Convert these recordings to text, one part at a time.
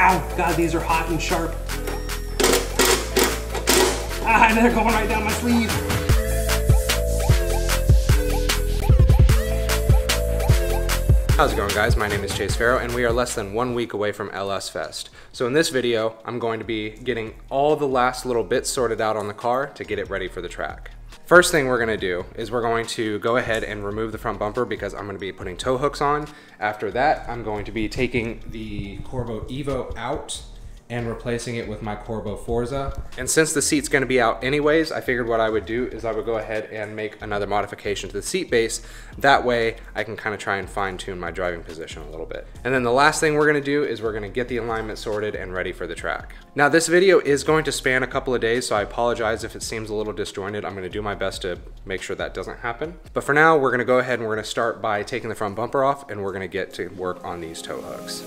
Ow, God, these are hot and sharp. Ah, and they're going right down my sleeve. How's it going, guys? My name is Chase Farrow, and we are less than 1 week away from LS Fest. So in this video, I'm going to be getting all the last little bits sorted out on the car to get it ready for the track. First thing we're gonna do is we're going to go ahead and remove the front bumper because I'm gonna be putting tow hooks on. After that, I'm going to be taking the Corvo Evo out and replacing it with my Corvo Forza. And since the seat's gonna be out anyways, I figured what I would do is I would go ahead and make another modification to the seat base. That way I can kind of try and fine tune my driving position a little bit. And then the last thing we're gonna do is we're gonna get the alignment sorted and ready for the track. Now this video is going to span a couple of days, so I apologize if it seems a little disjointed. I'm gonna do my best to make sure that doesn't happen. But for now, we're gonna go ahead and we're gonna start by taking the front bumper off, and we're gonna get to work on these tow hooks.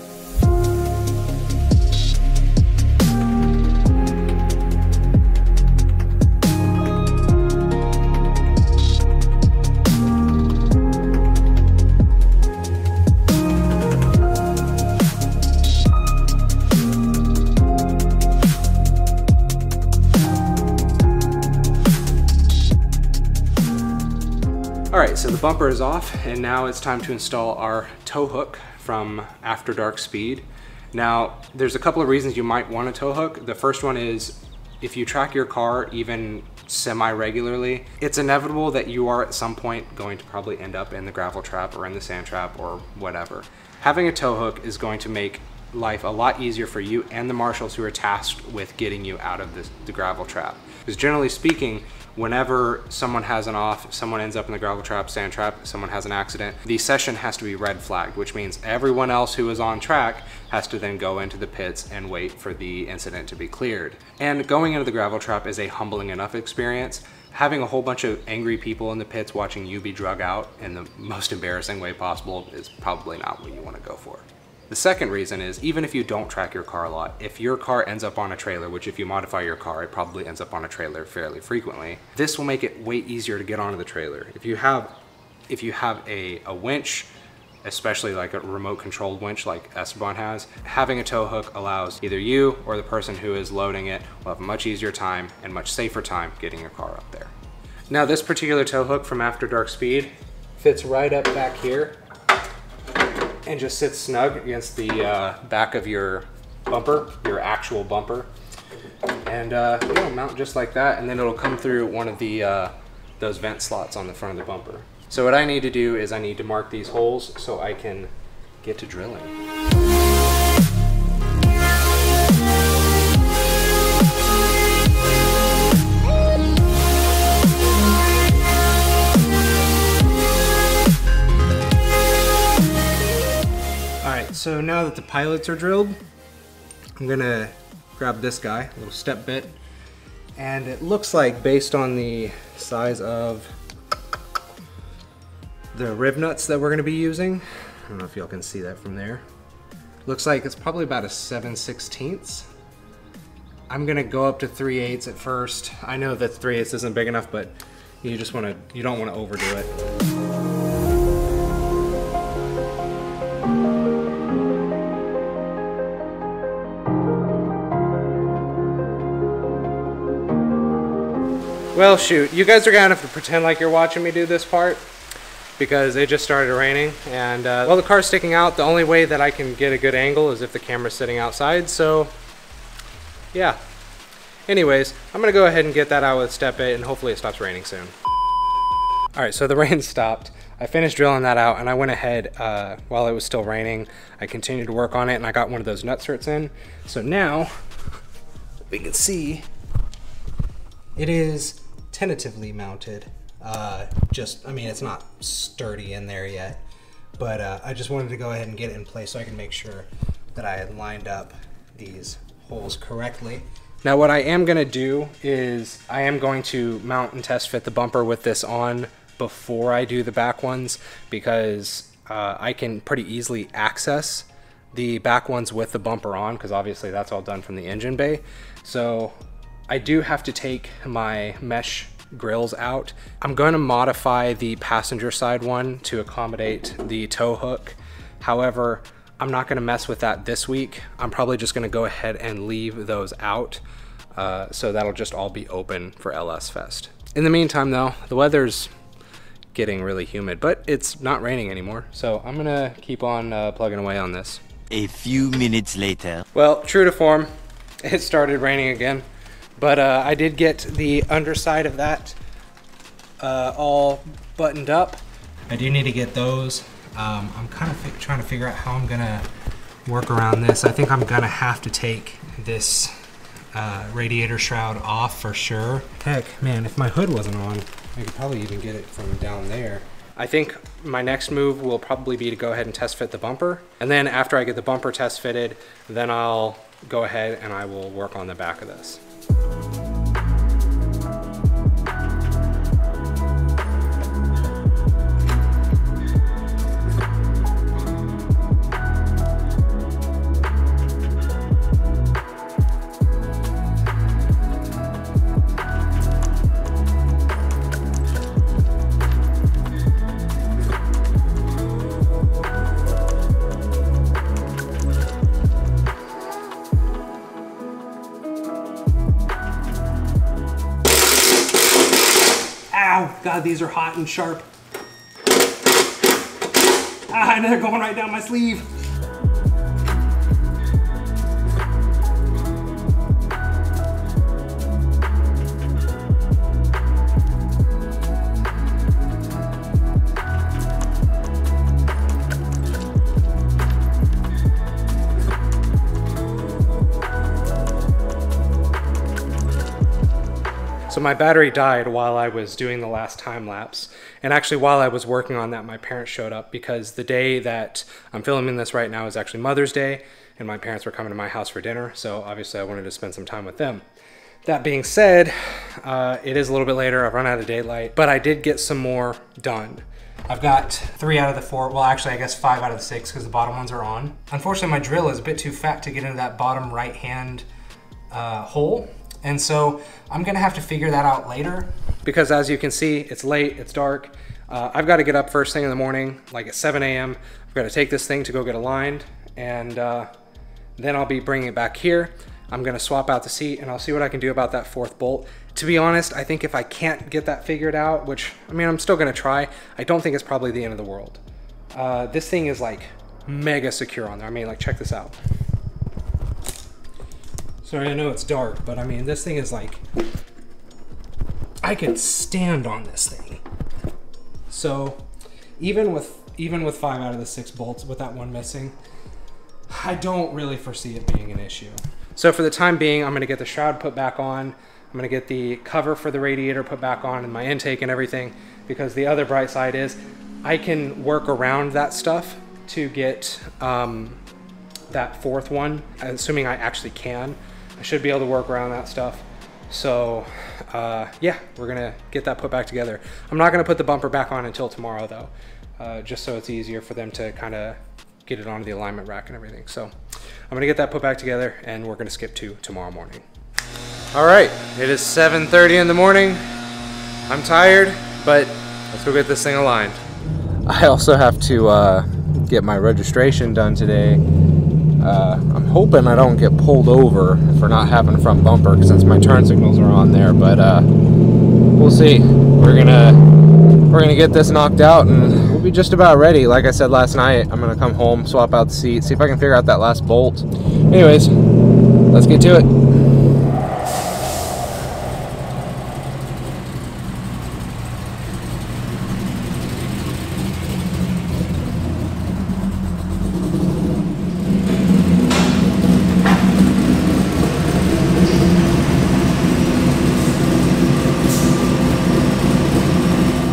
Alright, so the bumper is off, and now it's time to install our tow hook from After Dark Speed. Now, there's a couple of reasons you might want a tow hook. The first one is, if you track your car even semi-regularly, it's inevitable that you are at some point going to probably end up in the gravel trap or in the sand trap or whatever. Having a tow hook is going to make life a lot easier for you and the marshals who are tasked with getting you out of the gravel trap. Because generally speaking, whenever someone has an off, someone ends up in the gravel trap, sand trap, someone has an accident, the session has to be red flagged, which means everyone else who is on track has to then go into the pits and wait for the incident to be cleared. And going into the gravel trap is a humbling enough experience. Having a whole bunch of angry people in the pits watching you be drug out in the most embarrassing way possible is probably not what you want to go for. The second reason is, even if you don't track your car a lot, if your car ends up on a trailer, which if you modify your car, it probably ends up on a trailer fairly frequently, this will make it way easier to get onto the trailer. If you have a winch, especially like a remote controlled winch like Esteban has, having a tow hook allows either you or the person who is loading it will have a much easier time and much safer time getting your car up there. Now this particular tow hook from After Dark Speed fits right up back here and just sits snug against the back of your bumper, your actual bumper. And it'll mount just like that, and then it'll come through one of the those vent slots on the front of the bumper. So what I need to do is I need to mark these holes so I can get to drilling. So now that the pilots are drilled, I'm gonna grab this guy, a little step bit, and it looks like, based on the size of the rib nuts that we're gonna be using, I don't know if y'all can see that from there, looks like it's probably about a 7/16. I'm gonna go up to 3/8 at first. I know that 3/8 isn't big enough, but you don't wanna overdo it. Well, shoot, you guys are gonna have to pretend like you're watching me do this part because it just started raining, and while the car's sticking out, the only way that I can get a good angle is if the camera's sitting outside, so yeah. Anyways, I'm gonna go ahead and get that out with step 8, and hopefully it stops raining soon. All right, so the rain stopped. I finished drilling that out, and I went ahead, while it was still raining, I continued to work on it, and I got one of those nut certs in. So now, we can see, it is tentatively mounted. I mean, it's not sturdy in there yet, but I just wanted to go ahead and get it in place so I can make sure that I had lined up these holes correctly. Now what I am gonna do is I am going to mount and test fit the bumper with this on before I do the back ones, because I can pretty easily access the back ones with the bumper on, because obviously that's all done from the engine bay. So I do have to take my mesh grills out. I'm going to modify the passenger side one to accommodate the tow hook. However, I'm not gonna mess with that this week. I'm probably just gonna go ahead and leave those out. So that'll just all be open for LS Fest. In the meantime though, the weather's getting really humid, but it's not raining anymore. So I'm gonna keep on plugging away on this. A few minutes later. Well, true to form, it started raining again, but I did get the underside of that all buttoned up. I do need to get those. I'm kind of trying to figure out how I'm gonna work around this. I think I'm gonna have to take this radiator shroud off for sure. Heck, man, if my hood wasn't on, I could probably even get it from down there. I think my next move will probably be to go ahead and test fit the bumper. And then after I get the bumper test fitted, then I'll go ahead and I will work on the back of this. God, these are hot and sharp. Ah, and they're going right down my sleeve. So my battery died while I was doing the last time lapse. And actually while I was working on that, my parents showed up because the day that I'm filming this right now is actually Mother's Day and my parents were coming to my house for dinner. So obviously I wanted to spend some time with them. That being said, it is a little bit later. I've run out of daylight, but I did get some more done. I've got 3 out of the 4, well actually I guess 5 out of the 6 because the bottom ones are on. Unfortunately my drill is a bit too fat to get into that bottom right hand hole. And so I'm gonna have to figure that out later because as you can see, it's late, it's dark. I've got to get up first thing in the morning, like at 7 a.m. I've got to take this thing to go get aligned and then I'll be bringing it back here. I'm gonna swap out the seat and I'll see what I can do about that 4th bolt. To be honest, I think if I can't get that figured out, which I mean, I'm still gonna try, I don't think it's probably the end of the world. This thing is like mega secure on there. I mean, like check this out. Sorry, I know it's dark, but I mean, this thing is like, I could stand on this thing. So even with 5 out of the 6 bolts, with that one missing, I don't really foresee it being an issue. So for the time being, I'm gonna get the shroud put back on. I'm gonna get the cover for the radiator put back on and my intake and everything, because the other bright side is I can work around that stuff to get that 4th one, assuming I actually can. I should be able to work around that stuff. So yeah, we're gonna get that put back together. I'm not gonna put the bumper back on until tomorrow though, just so it's easier for them to kind of get it onto the alignment rack and everything. So I'm gonna get that put back together and we're gonna skip to tomorrow morning. All right, it is 7:30 in the morning. I'm tired, but let's go get this thing aligned. I also have to get my registration done today. I'm hoping I don't get pulled over for not having a front bumper since my turn signals are on there, but we'll see. We're gonna get this knocked out and we'll be just about ready. Like I said last night, I'm gonna come home, swap out the seat, see if I can figure out that last bolt. Anyways, let's get to it.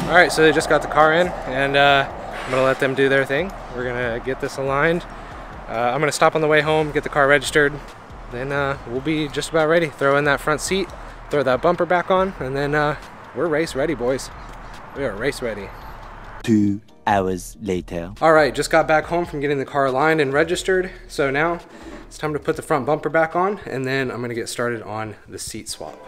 All right, so they just got the car in and I'm gonna let them do their thing. We're gonna get this aligned. I'm gonna stop on the way home, get the car registered. Then we'll be just about ready. Throw in that front seat, throw that bumper back on, and then we're race ready, boys. We are race ready. 2 hours later. All right, just got back home from getting the car aligned and registered. So now it's time to put the front bumper back on and then I'm gonna get started on the seat swap.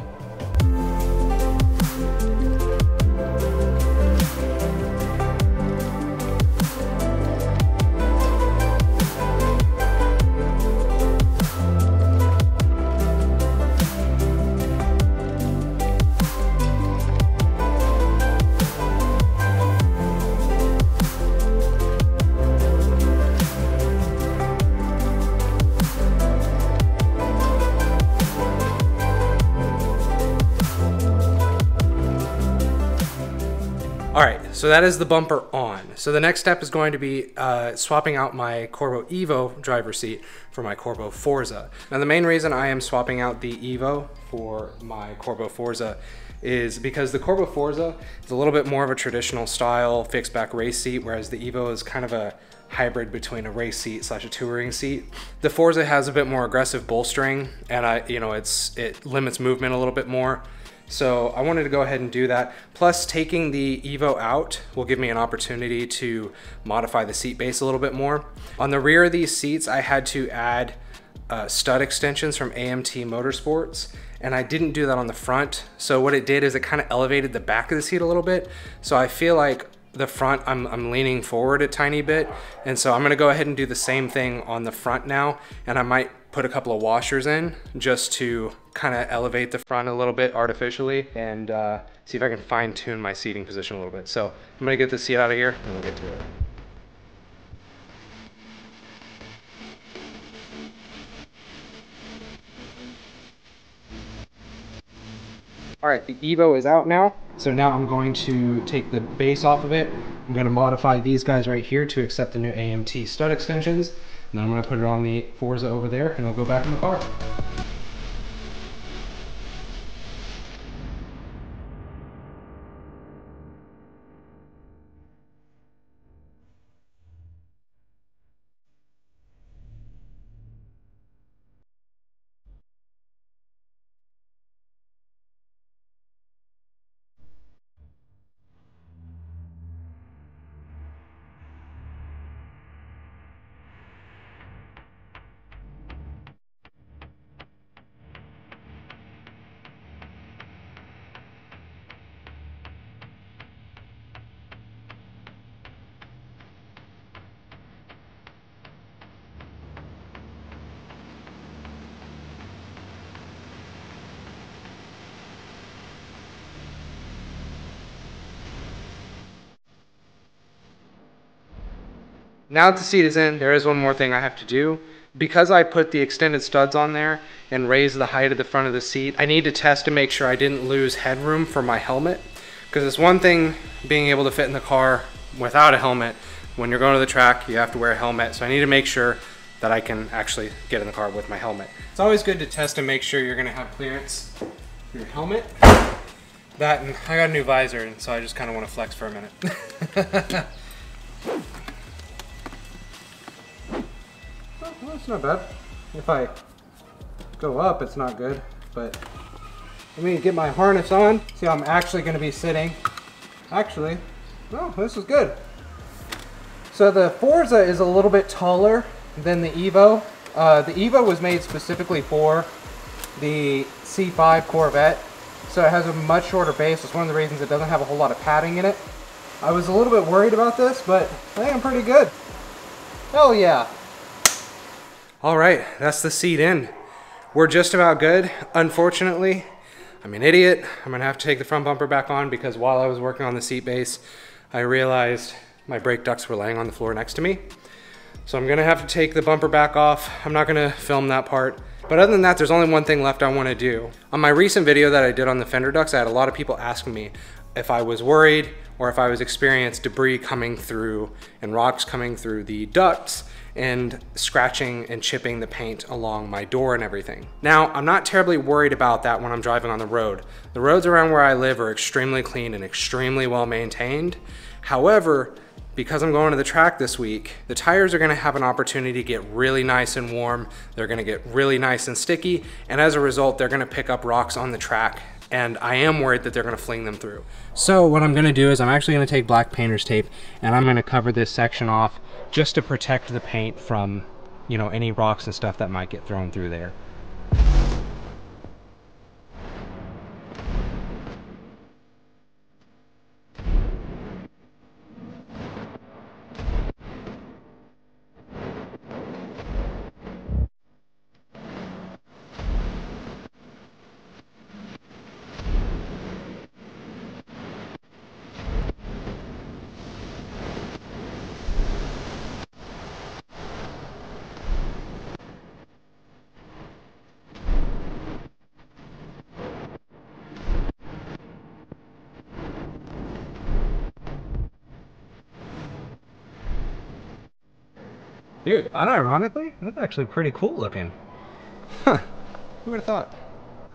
So that is the bumper on. So the next step is going to be swapping out my Corvo Evo driver's seat for my Corvo Forza. Now the main reason I am swapping out the Evo for my Corvo Forza is because the Corvo Forza is a little bit more of a traditional style fixed back race seat, whereas the Evo is kind of a hybrid between a race seat slash a touring seat. The Forza has a bit more aggressive bolstering, and it limits movement a little bit more. So I wanted to go ahead and do that. Plus, taking the Evo out will give me an opportunity to modify the seat base a little bit more. On the rear of these seats, I had to add stud extensions from AMT Motorsports, and I didn't do that on the front. So what it did is it kind of elevated the back of the seat a little bit. So I feel like the front, I'm leaning forward a tiny bit. And so I'm gonna go ahead and do the same thing on the front now. And I might put a couple of washers in just to kind of elevate the front a little bit artificially and see if I can fine tune my seating position a little bit. So I'm gonna get the seat out of here and we'll get to it. All right, the Evo is out now. So now I'm going to take the base off of it. I'm gonna modify these guys right here to accept the new AMT stud extensions. And then I'm gonna put it on the Forza over there and it'll go back in the car. Now that the seat is in, there is one more thing I have to do. Because I put the extended studs on there and raised the height of the front of the seat, I need to test to make sure I didn't lose headroom for my helmet. Because it's one thing being able to fit in the car without a helmet. When you're going to the track, you have to wear a helmet. So I need to make sure that I can actually get in the car with my helmet. It's always good to test and make sure you're gonna have clearance for your helmet. That, and I got a new visor, and so I just kind of want to flex for a minute. Well, it's not bad. If I go up, it's not good, but let me get my harness on, see how I'm actually going to be sitting. Actually, oh, this is good. So the Forza is a little bit taller than the Evo. The Evo was made specifically for the C5 Corvette, so it has a much shorter base. It's one of the reasons it doesn't have a whole lot of padding in it. I was a little bit worried about this, but I think I'm pretty good. Hell yeah. All right, that's the seat in. We're just about good. Unfortunately, I'm an idiot. I'm gonna have to take the front bumper back on because while I was working on the seat base, I realized my brake ducts were laying on the floor next to me. So I'm gonna have to take the bumper back off. I'm not gonna film that part. But other than that, there's only one thing left I wanna do. On my recent video that I did on the fender ducts, I had a lot of people asking me if I was worried or if I was experiencing debris coming through and rocks coming through the ducts and scratching and chipping the paint along my door and everything. Now, I'm not terribly worried about that when I'm driving on the road. The roads around where I live are extremely clean and extremely well maintained. However, because I'm going to the track this week, the tires are gonna have an opportunity to get really nice and warm. They're gonna get really nice and sticky, and as a result, they're gonna pick up rocks on the track, and I am worried that they're gonna fling them through. So what I'm gonna do is I'm actually gonna take black painter's tape, and I'm gonna cover this section off just to protect the paint from, you know, any rocks and stuff that might get thrown through there. Dude, unironically, that's actually pretty cool looking. Huh, who would have thought?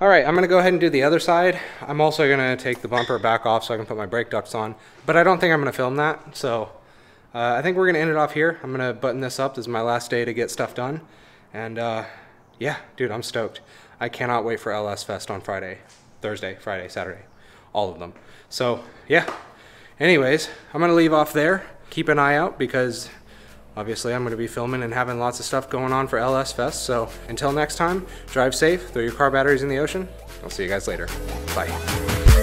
All right, I'm gonna go ahead and do the other side. I'm also gonna take the bumper back off so I can put my brake ducts on, but I don't think I'm gonna film that, so I think we're gonna end it off here. I'm gonna button this up. This is my last day to get stuff done, and yeah, dude, I'm stoked. I cannot wait for LS Fest on Thursday, Friday, Saturday, all of them. So yeah, anyways, I'm gonna leave off there. Keep an eye out because obviously I'm going to be filming and having lots of stuff going on for LS Fest. So until next time, drive safe, throw your car batteries in the ocean. I'll see you guys later. Bye.